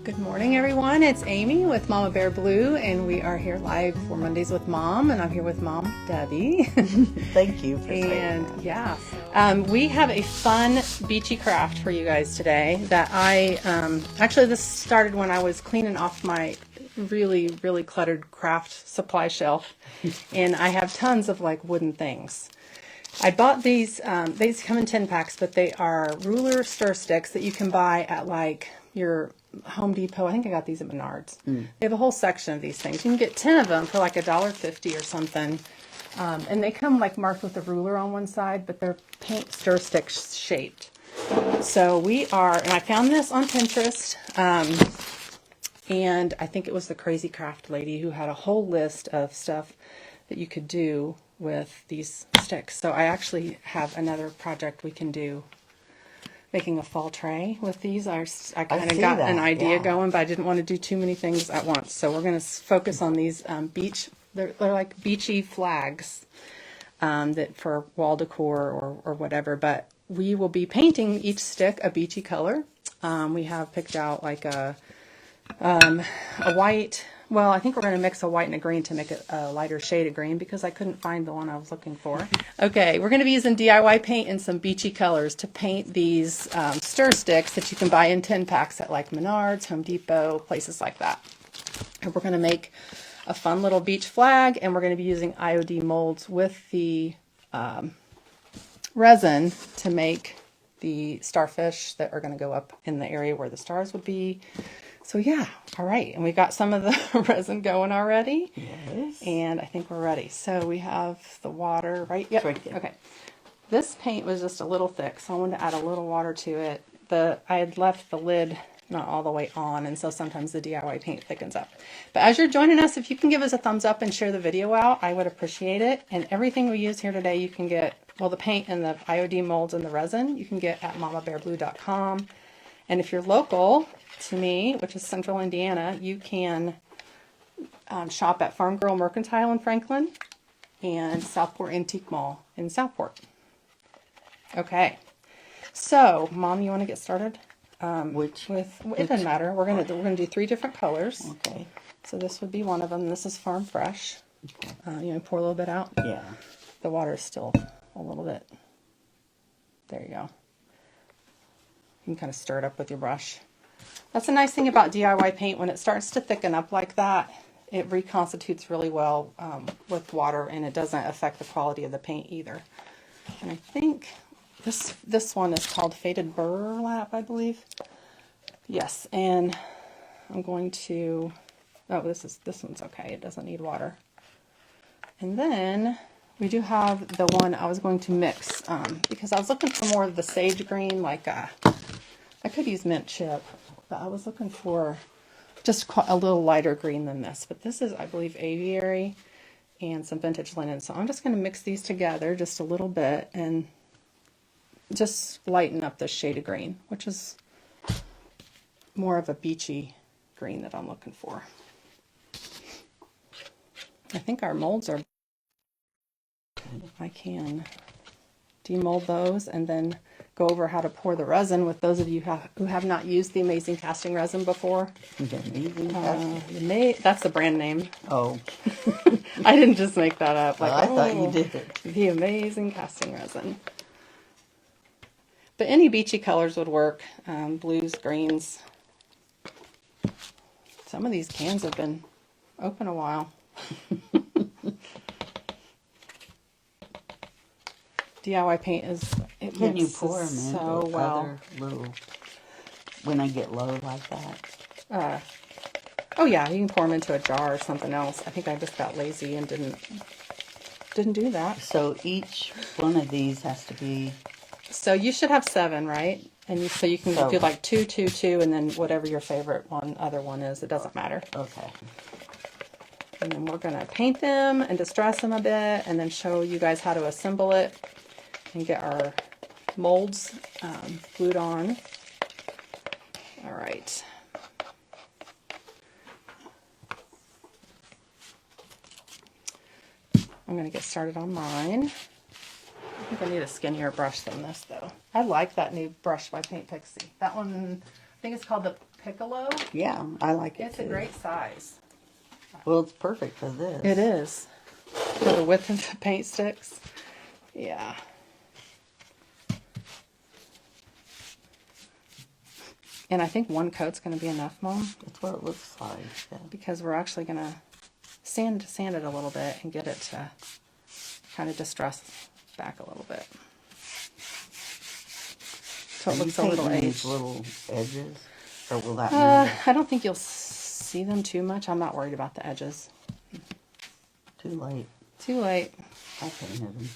Good morning, everyone. It's Amy with Mama Bear Blue, and we are here live for Mondays with Mom, and I'm here with Mom Debbie. Thank you for saying that. Yeah, we have a fun beachy craft for you guys today that I actually this started when I was cleaning off my really cluttered craft supply shelf, and I have tons of like wooden things. I bought these. These come in 10 packs, but they are ruler stir sticks that you can buy at like your Home Depot. I think I got these at Menards. They have a whole section of these things. You can get 10 of them for like $1.50 or something. And they come like marked with a ruler on one side, but they're paint stir stick shaped. So we are, and I found this on Pinterest. And I think it was the Crazy Craft lady who had a whole list of stuff that you could do with these sticks. So I actually have another project we can do, making a fall tray with these. I kind of got an idea going, but I didn't want to do too many things at once. So we're going to focus on these they're like beachy flags that for wall decor or whatever. But we will be painting each stick a beachy color. We have picked out like a white. Well, I think we're going to mix a white and a green to make it a lighter shade of green because I couldn't find the one I was looking for. Okay, we're going to be using DIY paint and some beachy colors to paint these stir sticks that you can buy in 10 packs at like Menards, Home Depot, places like that. And we're going to make a fun little beach flag, and we're going to be using IOD molds with the resin to make the starfish that are going to go up in the area where the stars would be. So yeah, all right, and we got some of the resin going already. Yes. And I think we're ready. So we have the water, right? Yep. Right there. Okay. This paint was just a little thick, so I wanted to add a little water to it. I had left the lid not all the way on, and so sometimes the DIY paint thickens up. But as you're joining us, if you can give us a thumbs up and share the video out, I would appreciate it. And everything we use here today, you can get, well, the paint and the IOD molds and the resin, you can get at aimeemamabearblue.com. And if you're local to me, which is Central Indiana, you can shop at Farm Girl Mercantile in Franklin and Southport Antique Mall in Southport. Okay, so Mom, you want to get started? It doesn't matter. We're gonna do 3 different colors. Okay. So this would be one of them. This is Farm Fresh. Okay. You know, pour a little bit out. Yeah. The water is still a little bit. There you go. You can kind of stir it up with your brush. That's the nice thing about DIY paint. When it starts to thicken up like that, it reconstitutes really well with water, and it doesn't affect the quality of the paint either. And I think this one is called Faded Burlap, I believe. Yes, and I'm going to, this one's okay. It doesn't need water. And then we do have the one I was going to mix because I was looking for more of the sage green, like I could use mint chip, but I was looking for just a little lighter green than this. But this is, I believe, aviary and some vintage linen. So I'm just going to mix these together just a little bit and just lighten up this shade of green, which is more of a beachy green that I'm looking for. I think our molds are, I can demold those and then go over how to pour the resin with those of you who have not used the Amazing Casting Resin before. That's the brand name. Oh. I didn't just make that up. Like, I thought you did it. The Amazing Casting Resin. But any beachy colors would work. Blues, greens. Some of these cans have been open a while. DIY paint Can you pour them so into well. other little, when I get low like that? Oh yeah, you can pour them into a jar or something else. I think I just got lazy and didn't do that. So each one of these has to be... So you should have 7, right? And so you can do like 2, 2, 2, and then whatever your favorite other one is. It doesn't matter. Okay. And then we're going to paint them and distress them a bit, and then show you guys how to assemble it and get our molds glued on. All right. I'm going to get started on mine. I think I need a skinnier brush than this, though. I like that new brush by Paint Pixie. That one think it's called the Piccolo. Yeah, I like it It's too. a great size. Well, it's perfect for this. It is. For the width of the paint sticks. Yeah. And I think one coat's going to be enough, Mom, That's what it looks like. Yeah. because we're actually going to sand it a little bit and get it to kind of distress back a little bit. So it looks a little painting these aged. little edges, or will that move? I don't think you'll see them too much. I'm not worried about the edges. Too late. Too late. I painted them.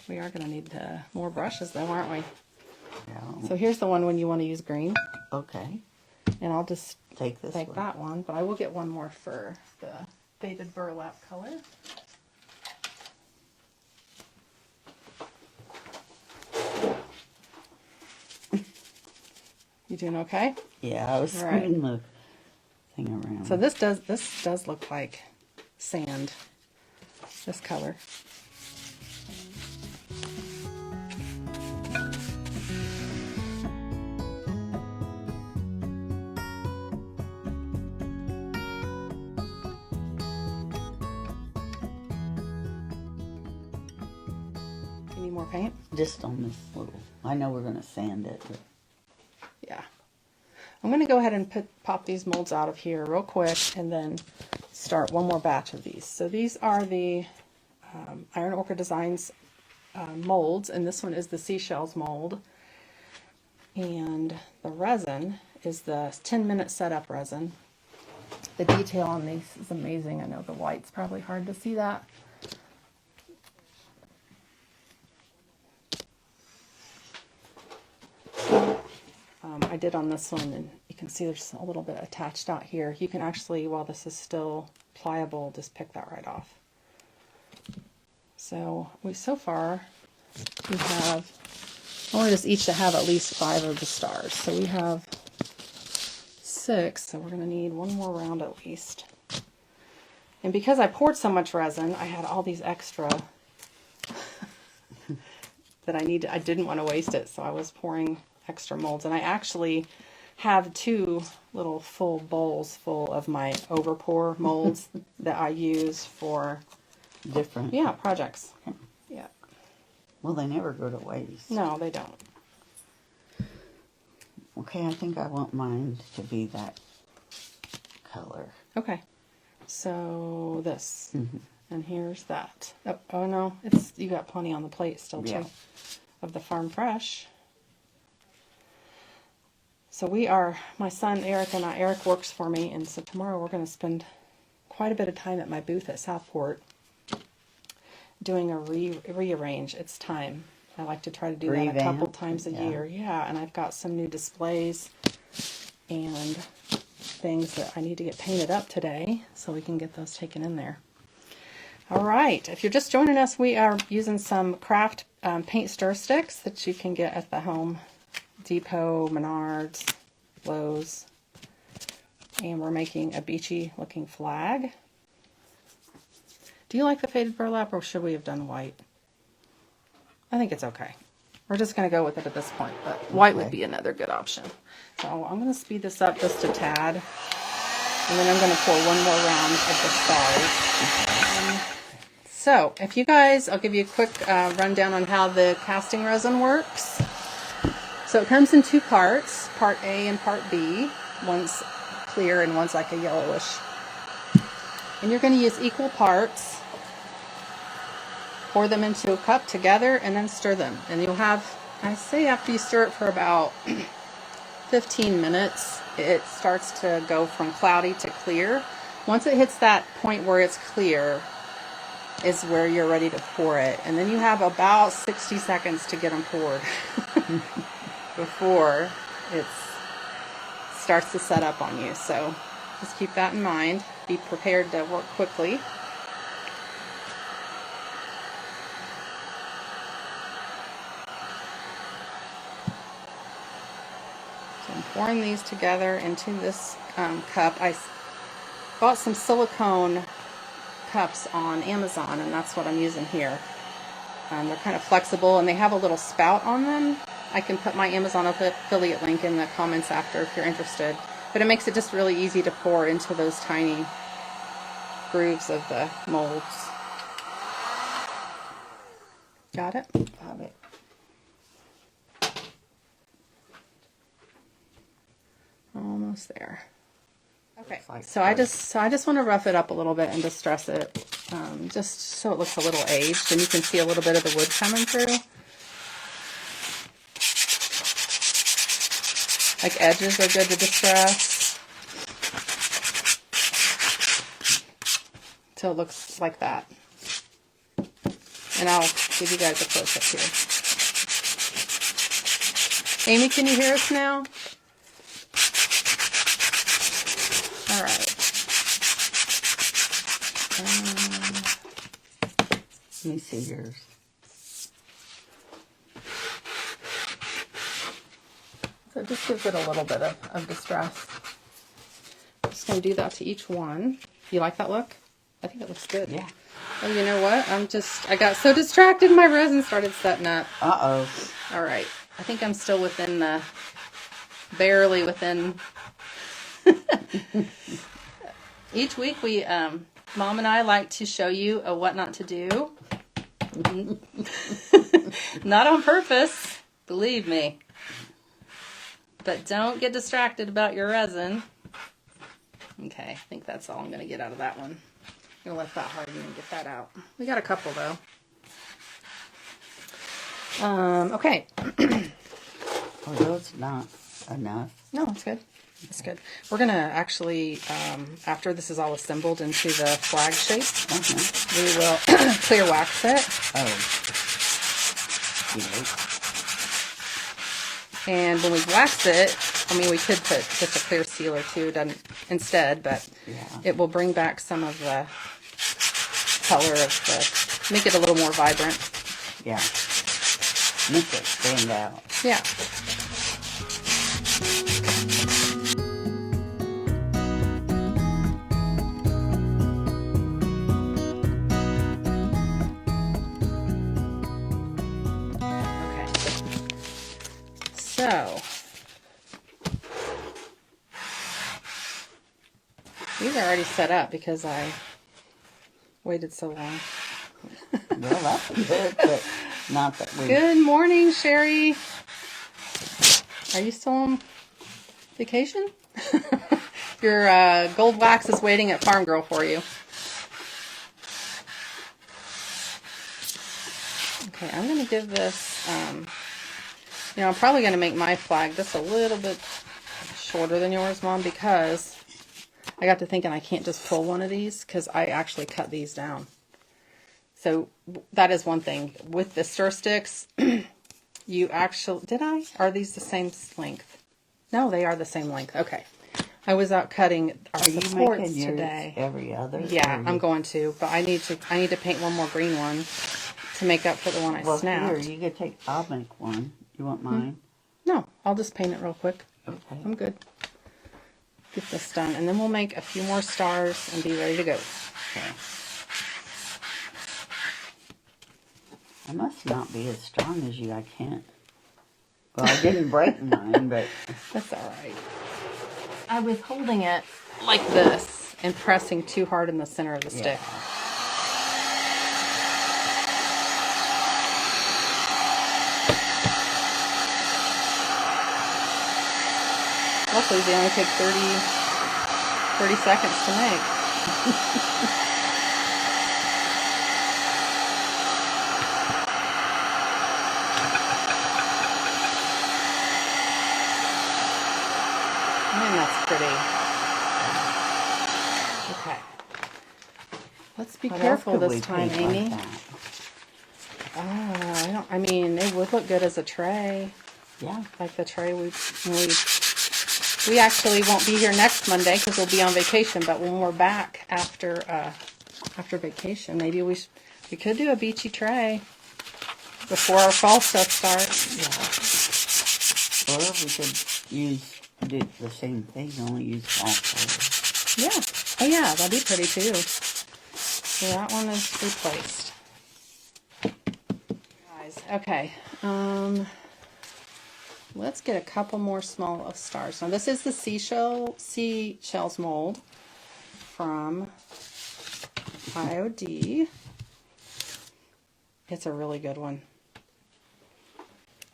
We are going to need more brushes though, aren't we? Yeah. So here's the one when you want to use green. Okay. And I'll just Take this take one. that one, but I will get one more for the faded burlap color. You doing okay? Yeah, I was All right. spinning the thing around. So this does look like sand. This color. You need more paint? Just on this little. I know we're gonna sand it, but Yeah. I'm going to go ahead and pop these molds out of here real quick and then start one more batch of these. So these are the Iron Orchid Designs molds, and this one is the seashells mold. And the resin is the 10-minute setup resin. The detail on these is amazing. I know the white's probably hard to see that. I did on this one, and you can see there's a little bit attached out here. You can actually, while this is still pliable, just pick that right off. So so far we have, I wanted us each to have at least 5 of the stars. So we have 6, so we're going to need one more round at least. And because I poured so much resin, I had all these extra that I didn't want to waste it, so I was pouring extra molds. And I actually have 2 little full bowls full of my overpour molds that I use for different. projects. Yeah. Well, they never go to waste. No, they don't. Okay, I think I want mine to be that color. Okay. So this. Mm-hmm. And here's that. Oh no, you got plenty on the plate still too. Yeah. Of the Farm Fresh. So my son Eric and Eric works for me, and so tomorrow we're going to spend quite a bit of time at my booth at Southport doing a rearrange. It's time. I like to try to do that a couple times a year. Yeah, and I've got some new displays and things that I need to get painted up today so we can get those taken in there. All right, if you're just joining us, we are using some craft paint stir sticks that you can get at the Home Depot, Menards, Lowe's, and we're making a beachy looking flag. Do you like the faded burlap, or should we have done white? I think it's okay. We're just going to go with it at this point, but white would be another good option. So I'm going to speed this up just a tad, and then I'm going to pour one more round of the stars. So if you guys, I'll give you a quick rundown on how the casting resin works. So it comes in 2 parts, part A and part B. One's clear and one's like a yellowish. And you're going to use equal parts. Pour them into a cup together and then stir them. And you'll have, I say after you stir it for about 15 minutes, it starts to go from cloudy to clear. Once it hits that point where it's clear, is where you're ready to pour it. And then you have about 60 seconds to get them poured before it starts to set up on you. So just keep that in mind. Be prepared to work quickly. So I'm pouring these together into this cup. I bought some silicone cups on Amazon, and that's what I'm using here. They're kind of flexible, and they have a little spout on them, I can put my Amazon affiliate link in the comments after if you're interested. But it makes it just really easy to pour into those tiny grooves of the molds. Got it? Got it. Almost there. Okay, Like so I just want to rough it up a little bit and distress it, just so it looks a little aged, and you can see a little bit of the wood coming through. Like edges are good to distress. So it looks like that. And I'll give you guys a close-up here. Amy, can you hear us now? All right. Let me see yours. So it just gives it a little bit of distress. I'm just going to do that to each one. You like that look? I think it looks good. Yeah. Oh, you know what? I got so distracted my resin started setting up. Uh-oh. All right. I think I'm still within barely within. Each week we, Mom and I like to show you a what not to do. Not on purpose, believe me. But don't get distracted about your resin. Okay, I think that's all I'm going to get out of that one. I'm going to let that harden and get that out. We got a couple though. Okay. Although it's not enough. No, it's good. It's good. We're going to actually, after this is all assembled into the flag shape, we will clear wax it. Oh. Yeah. And when we wax it, I mean, we could put just a clear sealer too instead, but it will bring back some of the color of make it a little more vibrant. Yeah. Make it stand out. Yeah. So, these are already set up because I waited so long. Well, that's good, but not that we... Good morning, Sherry. Are you still on vacation? Your gold wax is waiting at Farm Girl for you. Okay, I'm going to give this... you know, I'm probably going to make my flag just a little bit shorter than yours, Mom, because I got to thinking I can't just pull one of these because I actually cut these down. So that is one thing. With the stir sticks, you actually... Did I? Are these the same length? No, they are the same length. Okay. I was out cutting our supports today. Every other? Yeah, I'm going to, but I need to paint one more green one to make up for the one I snapped. Here, you could take... I'll make one. You want mine? No, I'll just paint it real quick. Okay. I'm good. Get this done, and then we'll make a few more stars and be ready to go. Okay. I must not be as strong as you. I can't. Well, I didn't break mine, but... That's all right. I was holding it like this and pressing too hard in the center of the stick. Luckily, they only take 30 seconds to make. And that's pretty. Okay. Let's be careful this time, Amy. Oh, I mean, it would look good as a tray. Yeah. Like the tray we actually won't be here next Monday because we'll be on vacation, but when we're back after vacation, maybe we could do a beachy tray before our fall stuff starts. Yeah. Or we could do the same thing, only use fall colors. Yeah. Oh yeah, that'd be pretty too. So that one is replaced. Guys, okay. let's get a couple more small stars. Now this is the seashells mold from IOD. It's a really good one.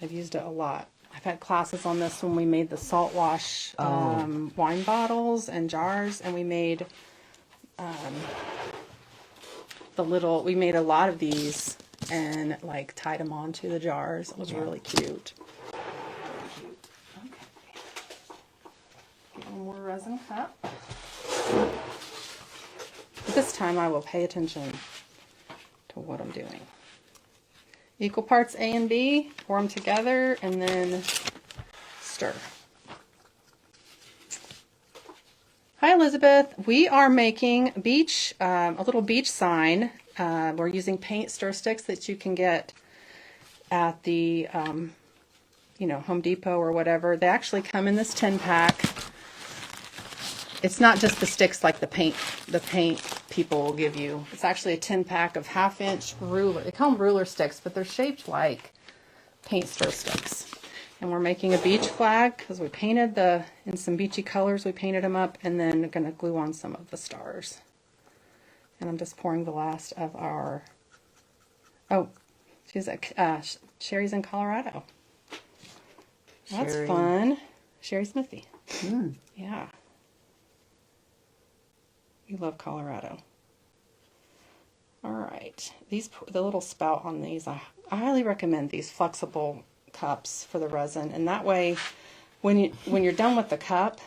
I've used it a lot. I've had classes on this when we made the salt wash wine bottles and jars, and we made we made a lot of these and like tied them onto the jars. It was really cute. Okay. Get one more resin cup. This time I will pay attention to what I'm doing. Equal parts A and B, pour them together, and then stir. Hi Elizabeth, we are making a little beach sign. We're using paint stir sticks that you can get at the, Home Depot or whatever. They actually come in this 10-pack. It's not just the sticks like the paint people will give you. It's actually a 10-pack of 1/2-inch ruler. They call them ruler sticks, but they're shaped like paint stir sticks. And we're making a beach flag because we painted in some beachy colors. We painted them up, and then going to glue on some of the stars. And I'm just pouring the last of our. Oh, she's at Sherry's in Colorado. That's fun. Sherry Smithy. Yeah. We love Colorado. All right, the little spout on these, I highly recommend these flexible cups for the resin, and that way, when you're done with the cup,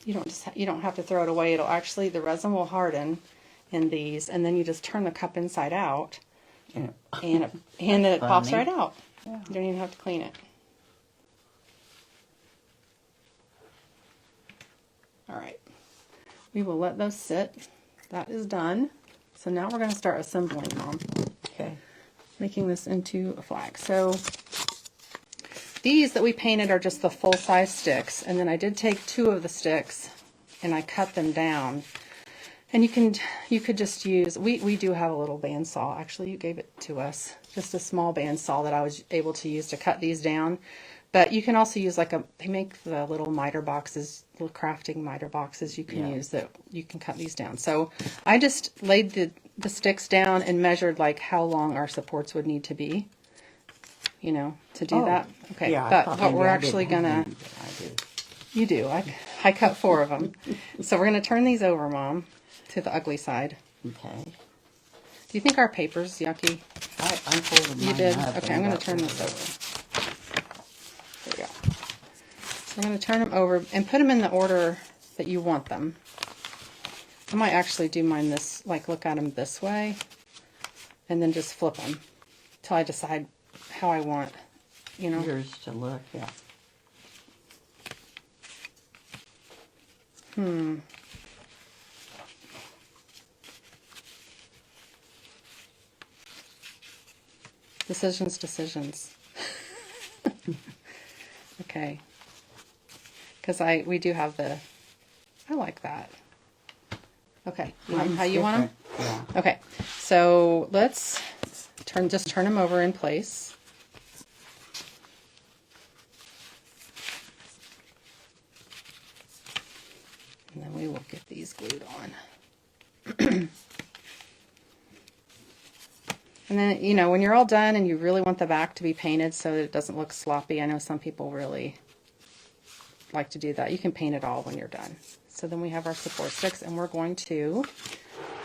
you don't have to throw it away. The resin will harden in these, and then you just turn the cup inside out, and it pops right out. Yeah. You don't even have to clean it. All right. We will let those sit. That is done. So now we're going to start assembling, Mom. Okay. Making this into a flag. So these that we painted are just the full-size sticks. And then I did take 2 of the sticks and I cut them down. And you could just use, we do have a little bandsaw. Actually, you gave it to us. Just a small bandsaw that I was able to use to cut these down. But you can also use they make the little miter boxes, little crafting miter boxes you can use that you can cut these down. So I just laid the sticks down and measured like how long our supports would need to be, to do that. Okay, yeah, but what we're actually gonna, you do, I cut 4 of them. So we're gonna turn these over, Mom, to the ugly side. Okay. Do you think our paper's yucky? I folded mine. You did? Up Okay, I'm gonna turn this over. There we go. So I'm going to turn them over and put them in the order that you want them. I might actually do mine look at them this way, and then just flip them till I decide how I want, yours to look, yeah. Decisions. Okay. Because we do have I like that. Okay. How you want them? Yeah. Okay. So let's turn them over in place. And then we will get these glued on. And then, when you're all done and you really want the back to be painted so that it doesn't look sloppy, I know some people really like to do that. You can paint it all when you're done. So then we have our support sticks, and we're going to,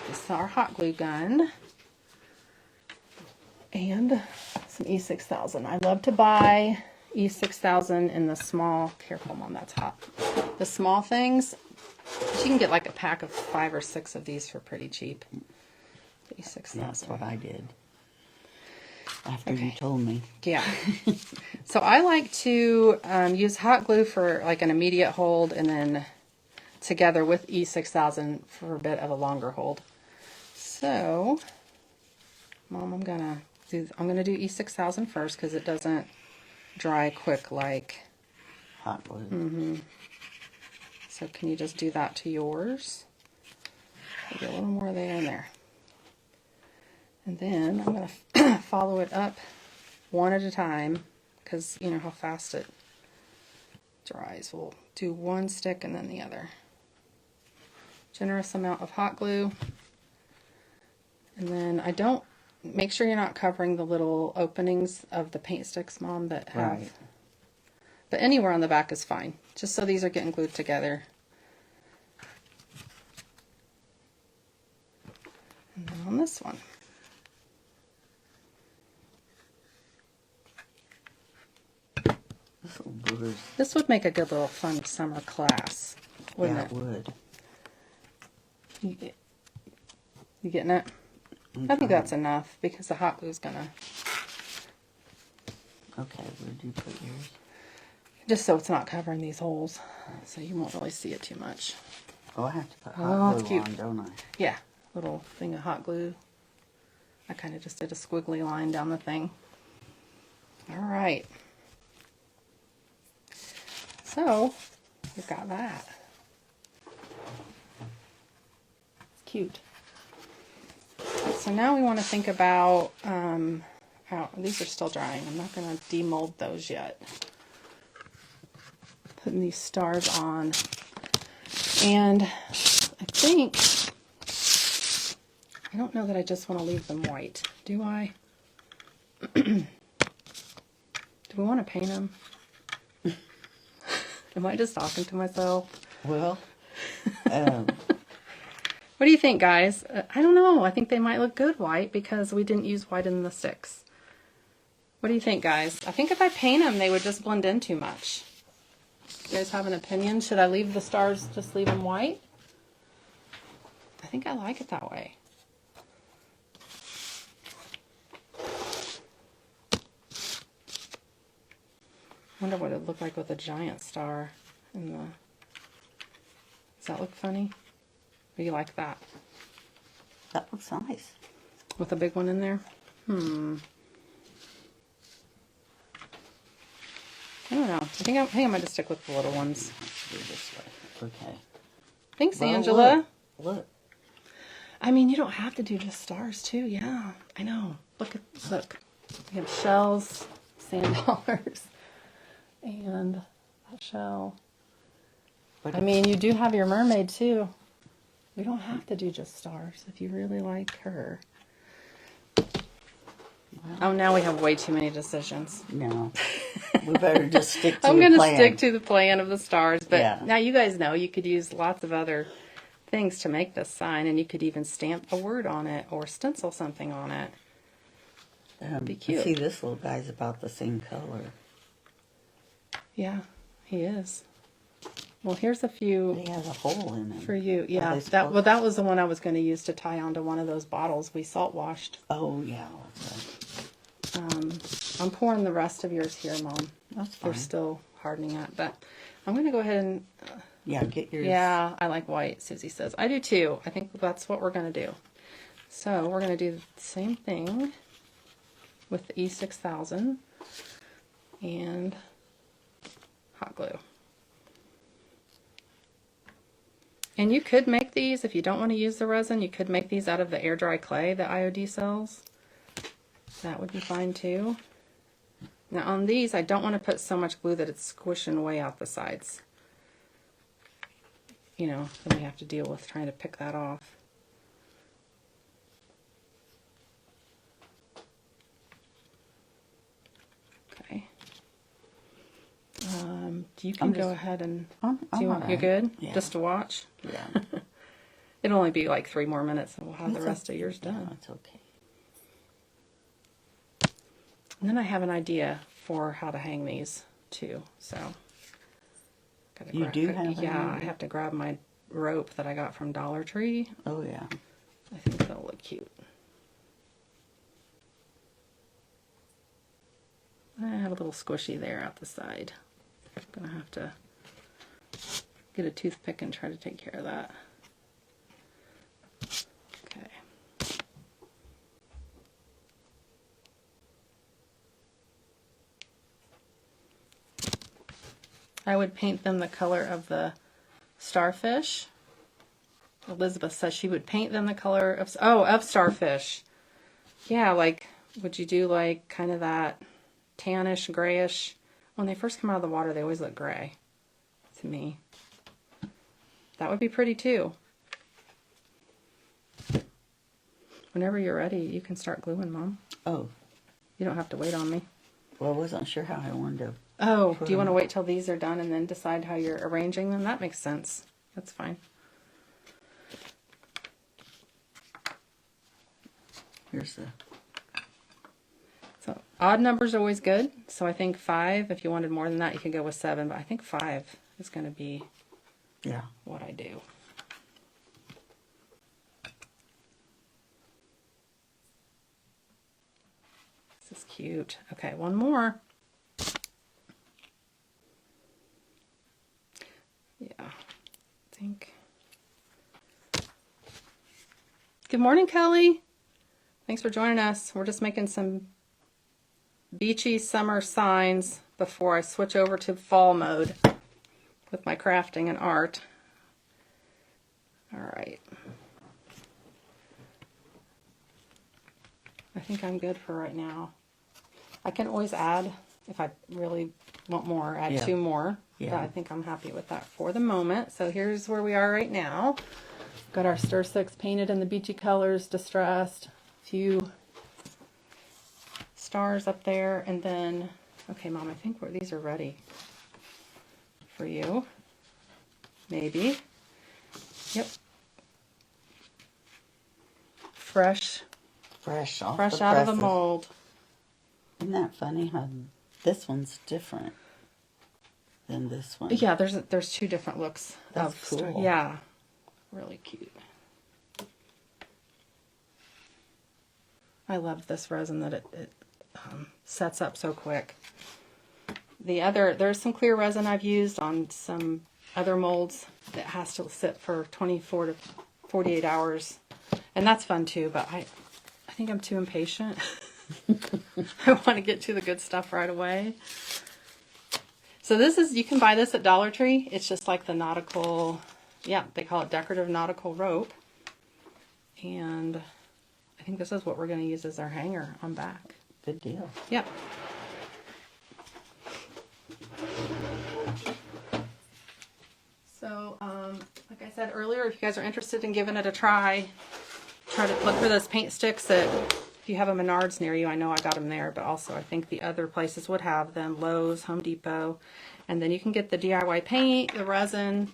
this is our hot glue gun, and some E6000. I love to buy E6000 in the small, careful Mom, that's hot. The small things, you can get like a pack of 5 or 6 of these for pretty cheap. E6000. That's what I did. After you told me. Yeah. So I like to use hot glue for like an immediate hold, and then together with E6000 for a bit of a longer hold. So, Mom, I'm gonna do E6000 first because it doesn't dry quick like hot glue. So can you just do that to yours? Maybe a little more there and there. And then I'm going to follow it up one at a time because you know how fast it dries. We'll do one stick and then the other. Generous amount of hot glue. And then make sure you're not covering the little openings of the paint sticks, Mom, that have. Right. But anywhere on the back is fine, just so these are getting glued together. And then on this one. This would make a good little fun summer class, wouldn't Yeah, it? it would. You getting it? I think that's enough because the hot glue's gonna... Okay, where do you put yours? Just so it's not covering these holes, so you won't really see it too much. Oh, I have to put Oh, hot it's glue cute. on, don't I? Yeah, little thing of hot glue. I kind of just did a squiggly line down the thing. All right. So, we've got that. It's cute. So now we want to think about, these are still drying. I'm not going to demold those yet. Putting these stars on. And I think, I don't know that I just want to leave them white. Do I? Do we want to paint them? Am I just talking to myself? Well, what do you think, guys? I don't know. I think they might look good white because we didn't use white in the sticks. What do you think, guys? I think if I paint them, they would just blend in too much. You guys have an opinion? Should I leave the stars, just leave them white? I think I like it that way. Wonder what it'd look like with a giant star in the... Does that look funny? Or do you like that? that looks nice. With a big one in there? I don't know. I think I'm going to stick with the little ones. Let's do this way. Okay. Thanks, Well, Angela. Look. I mean, you don't have to do just stars, too. Yeah, I know. Look. We have shells, sand dollars, and that shell. But I mean, you do have your mermaid, too. We don't have to do just stars if you really like her. Well, Oh, now we have way too many decisions. no. We better just stick to I'm the going to plan. stick to the plan of the stars, but Yeah. now you guys know you could use lots of other things to make this sign, and you could even stamp a word on it or stencil something on it. Be cute. See, this little guy's about the same color. Yeah, he is. Well, here's a few He has a hole in it. for you. Yeah, they that was the one I was going to use to tie onto one of those bottles we salt washed. Oh, yeah. Okay. I'm pouring the rest of yours here, Mom. That's fine. They're still hardening up, but I'm going to go ahead and... Yeah, get yours. Yeah, I like white, Susie says. I do too. I think that's what we're going to do. So we're going to do the same thing with the E6000 and hot glue. And you could make these, if you don't want to use the resin, you could make these out of the air dry clay that IOD sells. That would be fine too. Now on these, I don't want to put so much glue that it's squishing way out the sides. You know, then we have to deal with trying to pick that off. Okay. You can go ahead and... I'm You're good? Yeah. Just to watch? Yeah. It'll only be like 3 more minutes and we'll have the rest of yours done. That's okay. And then I have an idea for how to hang these too. So You do have an yeah, I idea? have to grab my rope that I got from Dollar Tree. Oh, yeah. I think that'll look cute. I have a little squishy there at the side. I'm gonna have to get a toothpick and try to take care of that. Okay. I would paint them the color of the starfish. Elizabeth says she would paint them the color of starfish. Yeah, like, would you do like kind of that tannish, grayish. When they first come out of the water, they always look gray to me. That would be pretty too. Whenever you're ready, you can start gluing, Mom. Oh. You don't have to wait on me. Well, I wasn't sure how I wanted to. Oh, do you want to wait till these are done and then decide how you're arranging them? That makes sense. That's fine. Here's the... So odd numbers are always good. So I think 5. If you wanted more than that, you could go with 7. But I think 5 is going to be what I do. This is cute. Okay, one more. Yeah, I think. Good morning, Kelly. Thanks for joining us. We're just making some beachy summer signs before I switch over to fall mode with my crafting and art. All right. I think I'm good for right now. I can always add, if I really want more, add 2 more. Yeah. But I think I'm happy with that for the moment. So here's where we are right now. Got our Stir 6 painted in the beachy colors, distressed. Few stars up there, and then, okay, Mom, I think these are ready for you. Maybe. Yep. Fresh Fresh out of the mold. Isn't that funny how this one's different than this one? Yeah, there's 2 different looks. That's cool. Yeah, really cute. I love this resin that it sets up so quick. There's some clear resin I've used on some other molds that has to sit for 24 to 48 hours. And that's fun too, but I think I'm too impatient. I want to get to the good stuff right away. So you can buy this at Dollar Tree. It's just like the nautical, they call it decorative nautical rope. And I think this is what we're going to use as our hanger on back. Good deal. Yep. So, like I said earlier, if you guys are interested in giving it a try to look for those paint sticks that, if you have a Menards near you, I know I got them there, but also I think the other places would have them, Lowe's, Home Depot. And then you can get the DIY paint, the resin,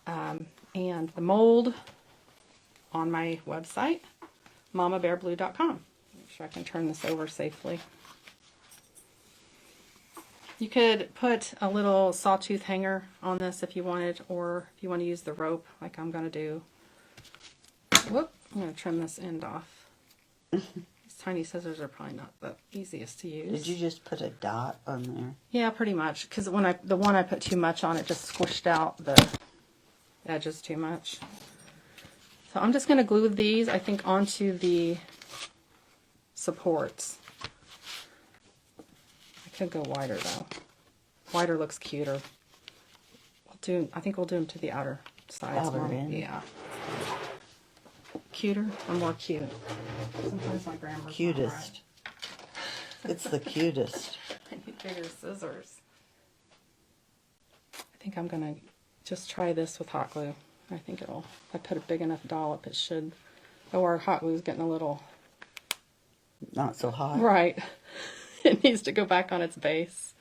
and the mold on my website, aimeemamabearblue.com. Make sure I can turn this over safely. You could put a little sawtooth hanger on this if you wanted, or if you want to use the rope like I'm going to do. Whoop, I'm going to trim this end off. These tiny scissors are probably not the easiest to use. Did you just put a dot on there? Yeah, pretty much, because the one I put too much on, it just squished out the edges too much. So I'm just going to glue these, I think, onto the supports. I could go wider though. Wider looks cuter. I think we'll do them to the outer sides. Outer end. Yeah. Cuter or more cute? Sometimes my grammar's Cutest. Right. It's the cutest. I need bigger scissors. I think I'm going to just try this with hot glue. I think if I put a big enough dollop, it should. Oh, our hot glue's getting a little... Not so hot. Right. It needs to go back on its base.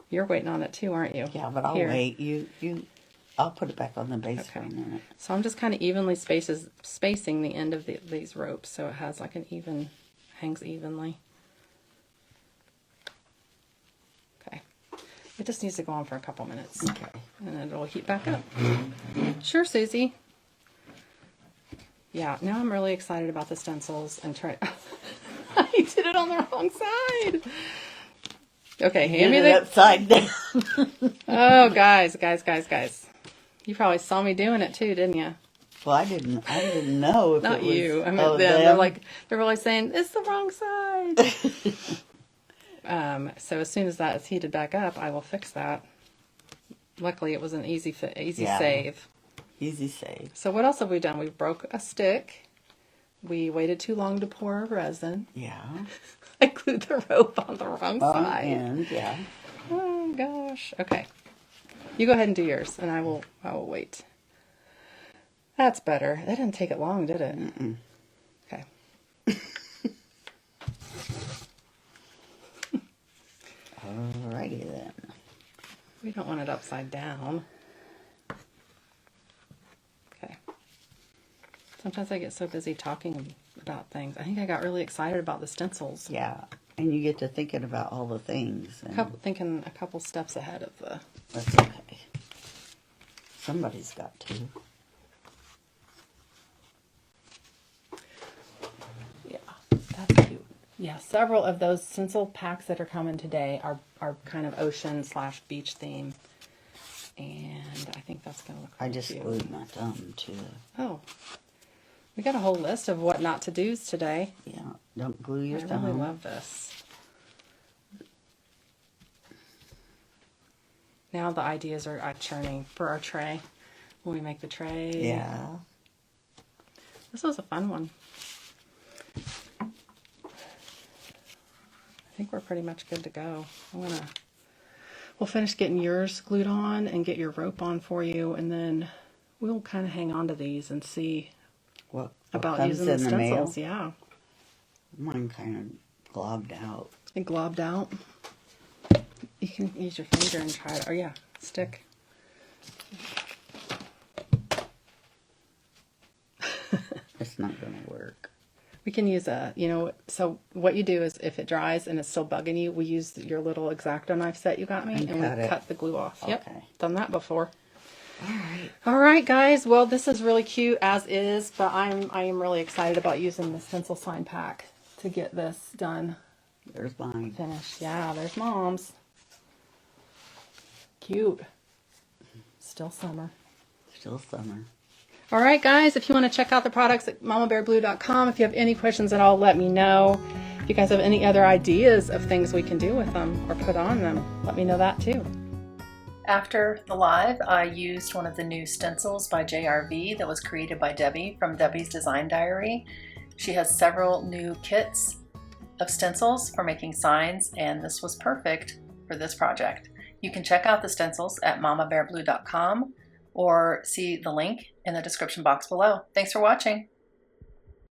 You're waiting on it too, aren't you? Yeah, but I'll wait. I'll put it back on the base for a minute. So I'm just kind of evenly spacing the end of these ropes so it has like hangs evenly. Okay. It just needs to go on for a couple minutes. Okay. And then it'll heat back up. Sure, Susie. Yeah, now I'm really excited about the stencils and try. I did it on the wrong side. Okay, hand me the upside down. Oh, guys. You probably saw me doing it too, didn't you? Well, I didn't know if Not it was, you. I meant them. They're really saying it's the wrong side. So as soon as that is heated back up, I will fix that. Luckily, it was an easy save. Easy save. So what else have we done? We broke a stick. We waited too long to pour our resin. Yeah. I glued the rope on the wrong side. And yeah. Oh gosh. Okay. You go ahead and do yours, and I will wait. That's better. That didn't take it long, did it? Mm-mm. Okay. Alrighty then. We don't want it upside down. Okay. Sometimes I get so busy talking about things. I think I got really excited about the stencils. Yeah. And you get to thinking about all the things. And Thinking a couple steps ahead of the... that's okay. Somebody's got to. Yeah, that's cute. Yeah, several of those stencil packs that are coming today are kind of ocean/beach theme. And I think that's going to look really I just cute. glued my thumb to it. Oh. We got a whole list of what not to do's today. Yeah. Don't glue your I thumb. really love this. Now the ideas are churning for our tray. When we make the tray. Yeah. This was a fun one. I think we're pretty much good to go. We'll finish getting yours glued on and get your rope on for you, and then we'll kind of hang on to these and see What about comes using the in the mail? stencils. Yeah. Mine kind of globbed out. It globbed out. You can use your finger and try it. Oh yeah, stick. It's not going to work. We can use so what you do is if it dries and it's still bugging you, we use your little X-Acto knife set you got me, and we cut the glue off. Okay. Yep, done that before. Alright. All right, guys. Well, this is really cute as is, but I am really excited about using the stencil sign pack to get this done. There's mine. Finished. Yeah, there's Mom's. Cute. Still summer. Still summer. All right, guys, if you want to check out the products at aimeemamabearblue.com, if you have any questions at all, let me know. If you guys have any other ideas of things we can do with them or put on them, let me know that too. After the live, I used one of the new stencils by JRV that was created by Debbie from Debbie's Design Diary. She has several new kits of stencils for making signs, and this was perfect for this project. You can check out the stencils at aimeemamabearblue.com or see the link in the description box below. Thanks for watching.